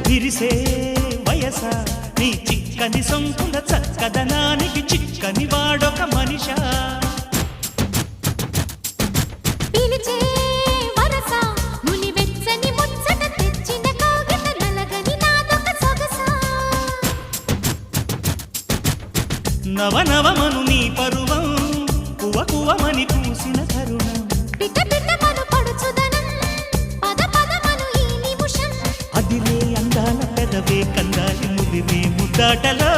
విరిసే వయస నీ చిక్కని సొంపుల చక్కదనానికి చిక్కని వాడొక మనిషా పిలిచే వరస ముని వెచ్చని ముచ్చట తెచ్చిన కోగిట నలగని నాదొక సొగస నవనవమను నీ పరువం కువ కువమని పూసిన కరుణం పిట పిటమను పడుచుదనం పద పదమను ఈ నిమిషం అదిలే అందాల పెదవే కందాలి ముదిరే ముద్దాటలో